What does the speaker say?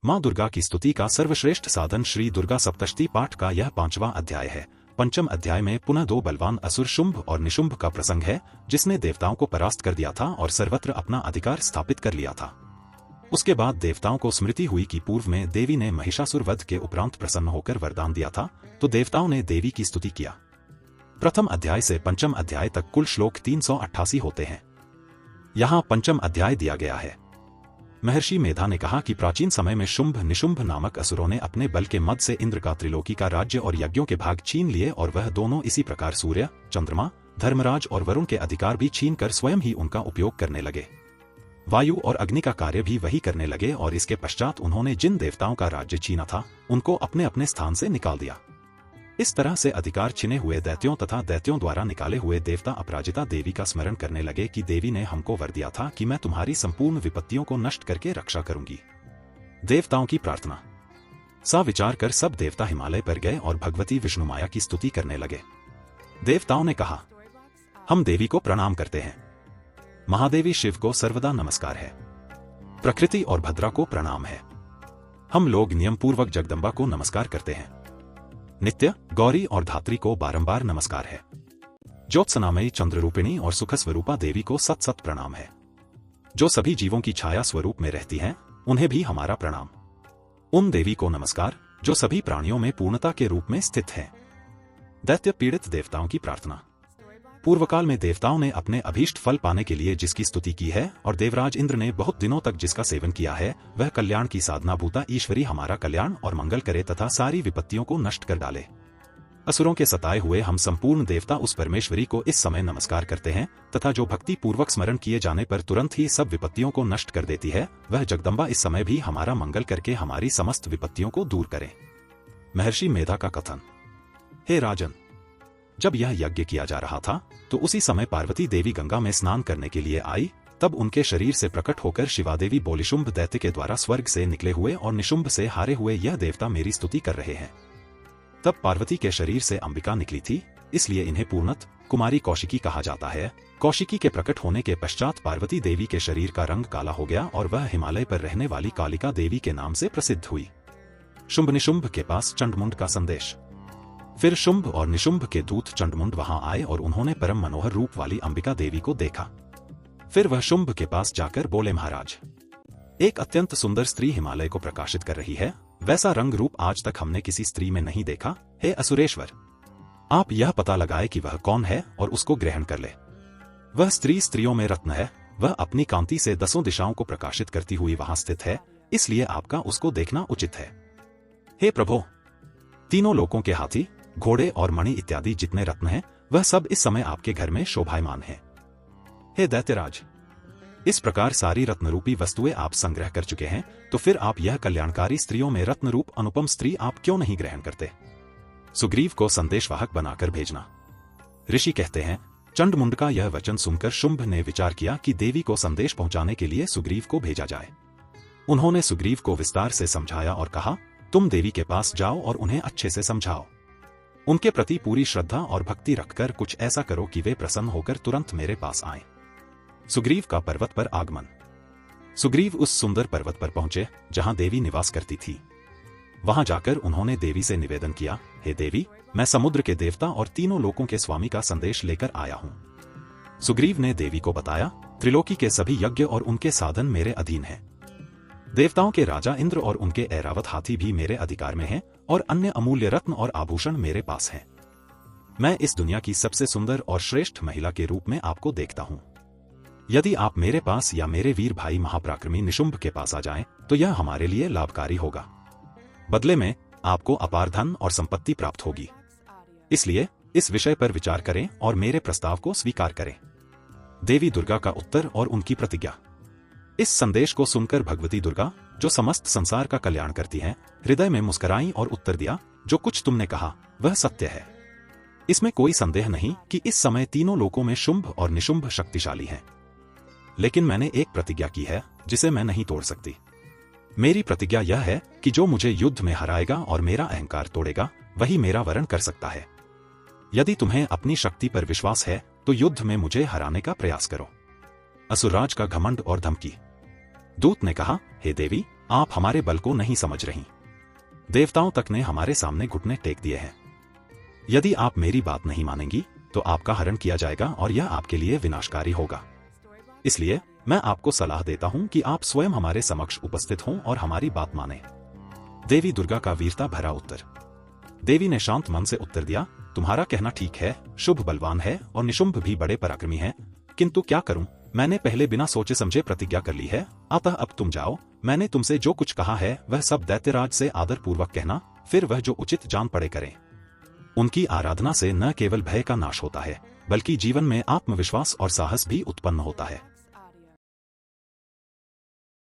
माँ दुर्गा की स्तुति का सर्वश्रेष्ठ साधन श्री दुर्गा सप्तशती पाठ का यह 5वां अध्याय है। पंचम अध्याय में पुनः दो बलवान असुर शुंभ और निशुंभ का प्रसंग है, जिसने देवताओं को परास्त कर दिया था और सर्वत्र अपना अधिकार स्थापित कर लिया था। उसके बाद देवताओं को स्मृति हुई कि पूर्व में देवी ने महिषासुर वध के उपरांत प्रसन्न होकर वरदान दिया था, तो देवताओं ने देवी की स्तुति किया। प्रथम अध्याय से पंचम अध्याय तक कुल श्लोक 388 होते हैं। यहाँ पंचम अध्याय दिया गया है। महर्षि मेधा ने कहा कि प्राचीन समय में शुंभ निशुंभ नामक असुरों ने अपने बल के मद से इंद्र का त्रिलोकी का राज्य और यज्ञों के भाग छीन लिए, और वह दोनों इसी प्रकार सूर्य, चंद्रमा, धर्मराज और वरुण के अधिकार भी छीन कर स्वयं ही उनका उपयोग करने लगे। वायु और अग्नि का कार्य भी वही करने लगे, और इसके पश्चात उन्होंने जिन देवताओं का राज्य छीना था उनको अपने अपने स्थान से निकाल दिया। इस तरह से अधिकार छिने हुए दैत्यों तथा दैत्यों द्वारा निकाले हुए देवता अपराजिता देवी का स्मरण करने लगे कि देवी ने हमको वर दिया था कि मैं तुम्हारी संपूर्ण विपत्तियों को नष्ट करके रक्षा करूंगी। देवताओं की प्रार्थना। सा विचार कर सब देवता हिमालय पर गए और भगवती विष्णुमाया की स्तुति करने लगे। देवताओं ने कहा, हम देवी को प्रणाम करते हैं। महादेवी शिव को सर्वदा नमस्कार है। प्रकृति और भद्रा को प्रणाम है। हम लोग नियम पूर्वक जगदम्बा को नमस्कार करते हैं। नित्य, गौरी और धात्री को बारंबार नमस्कार है। ज्योत्सनामयी चंद्ररूपिणी और सुख स्वरूपा देवी को सत सत प्रणाम है। जो सभी जीवों की छाया स्वरूप में रहती हैं, उन्हें भी हमारा प्रणाम। उन देवी को नमस्कार जो सभी प्राणियों में पूर्णता के रूप में स्थित है। दैत्य पीड़ित देवताओं की प्रार्थना। पूर्वकाल में देवताओं ने अपने अभीष्ट फल पाने के लिए जिसकी स्तुति की है और देवराज इंद्र ने बहुत दिनों तक जिसका सेवन किया है, वह कल्याण की साधना भूता ईश्वरी हमारा कल्याण और मंगल करे तथा सारी विपत्तियों को नष्ट कर डाले। असुरों के सताए हुए हम संपूर्ण देवता उस परमेश्वरी को इस समय नमस्कार करते हैं तथा जो भक्ति पूर्वक स्मरण किए जाने पर तुरंत ही सब विपत्तियों को नष्ट कर देती है, वह जगदम्बा इस समय भी हमारा मंगल करके हमारी समस्त विपत्तियों को दूर करे। महर्षि मेधा का कथन। हे राजन, जब यह यज्ञ किया जा रहा था तो उसी समय पार्वती देवी गंगा में स्नान करने के लिए आई। तब उनके शरीर से प्रकट होकर शिवादेवी बोली, शुंभ दैत्य के द्वारा स्वर्ग से निकले हुए और निशुंभ से हारे हुए यह देवता मेरी स्तुति कर रहे हैं। तब पार्वती के शरीर से अंबिका निकली थी, इसलिए इन्हें पूर्णत कुमारी कौशिकी कहा जाता है। कौशिकी के प्रकट होने के पश्चात पार्वती देवी के शरीर का रंग काला हो गया और वह हिमालय पर रहने वाली कालिका देवी के नाम से प्रसिद्ध हुई। शुंभ निशुंभ के पास चंडमुंड का संदेश। फिर शुंभ और निशुंभ के दूत चंडमुंड वहां आए और उन्होंने परम मनोहर रूप वाली अंबिका देवी को देखा। फिर वह शुंभ के पास जाकर बोले, महाराज, एक अत्यंत सुंदर स्त्री हिमालय को प्रकाशित कर रही है। वैसा रंग रूप आज तक हमने किसी स्त्री में नहीं देखा। हे असुरेश्वर, आप यह पता लगाए कि वह कौन है और उसको ग्रहण कर ले। वह स्त्री स्त्रियों में रत्न है। वह अपनी कांति से 10 दिशाओं को प्रकाशित करती हुई वहां स्थित है, इसलिए आपका उसको देखना उचित है। हे प्रभो, तीनों लोकों के हाथी, घोड़े और मणि इत्यादि जितने रत्न हैं, वह सब इस समय आपके घर में शोभायमान है। हे दैत्यराज, इस प्रकार सारी रत्नरूपी वस्तुएं आप संग्रह कर चुके हैं, तो फिर आप यह कल्याणकारी स्त्रियों में रत्न रूप अनुपम स्त्री आप क्यों नहीं ग्रहण करते? सुग्रीव को संदेशवाहक बनाकर भेजना। ऋषि कहते हैं, चंडमुंड का यह वचन सुनकर शुंभ ने विचार किया कि देवी को संदेश पहुंचाने के लिए सुग्रीव को भेजा जाए। उन्होंने सुग्रीव को विस्तार से समझाया और कहा, तुम देवी के पास जाओ और उन्हें अच्छे से समझाओ। उनके प्रति पूरी श्रद्धा और भक्ति रखकर कुछ ऐसा करो कि वे प्रसन्न होकर तुरंत मेरे पास आएं। सुग्रीव का पर्वत पर आगमन। सुग्रीव उस सुंदर पर्वत पर पहुंचे जहां देवी निवास करती थी। वहां जाकर उन्होंने देवी से निवेदन किया, हे देवी, मैं समुद्र के देवता और तीनों लोकों के स्वामी का संदेश लेकर आया हूं। सुग्रीव ने देवी को बताया, त्रिलोकी के सभी यज्ञ और उनके साधन मेरे अधीन हैं। देवताओं के राजा इंद्र और उनके ऐरावत हाथी भी मेरे अधिकार में हैं और अन्य अमूल्य रत्न और आभूषण मेरे पास हैं। मैं इस दुनिया की सबसे सुंदर और श्रेष्ठ महिला के रूप में आपको देखता हूं। यदि आप मेरे पास या मेरे वीर भाई महापराक्रमी निशुंभ के पास आ जाएं, तो यह हमारे लिए लाभकारी होगा। बदले में आपको अपार धन और संपत्ति प्राप्त होगी। इसलिए इस विषय पर विचार करें और मेरे प्रस्ताव को स्वीकार करें। देवी दुर्गा का उत्तर और उनकी प्रतिज्ञा। इस संदेश को सुनकर भगवती दुर्गा, जो समस्त संसार का कल्याण करती हैं, हृदय में मुस्कुराई और उत्तर दिया, जो कुछ तुमने कहा वह सत्य है। इसमें कोई संदेह नहीं कि इस समय तीनों लोकों में शुंभ और निशुंभ शक्तिशाली हैं। लेकिन मैंने एक प्रतिज्ञा की है जिसे मैं नहीं तोड़ सकती। मेरी प्रतिज्ञा यह है कि जो मुझे युद्ध में हराएगा और मेरा अहंकार तोड़ेगा, वही मेरा वरण कर सकता है। यदि तुम्हें अपनी शक्ति पर विश्वास है तो युद्ध में मुझे हराने का प्रयास करो। असुरराज का घमंड और धमकी। दूत ने कहा, हे देवी, आप हमारे बल को नहीं समझ रही। देवताओं तक ने हमारे सामने घुटने टेक दिए हैं। यदि आप मेरी बात नहीं मानेंगी तो आपका हरण किया जाएगा और यह आपके लिए विनाशकारी होगा। इसलिए मैं आपको सलाह देता हूं कि आप स्वयं हमारे समक्ष उपस्थित हों और हमारी बात मानें। देवी दुर्गा का वीरता भरा उत्तर। देवी ने शांत मन से उत्तर दिया, तुम्हारा कहना ठीक है, शुभ बलवान है और निशुंभ भी बड़े पराक्रमी हैं, किंतु क्या करूं, मैंने पहले बिना सोचे समझे प्रतिज्ञा कर ली है, अतः अब तुम जाओ। मैंने तुमसे जो कुछ कहा है वह सब दैत्यराज से आदर पूर्वक कहना, फिर वह जो उचित जान पड़े करें। उनकी आराधना से न केवल भय का नाश होता है, बल्कि जीवन में आत्मविश्वास और साहस भी उत्पन्न होता है।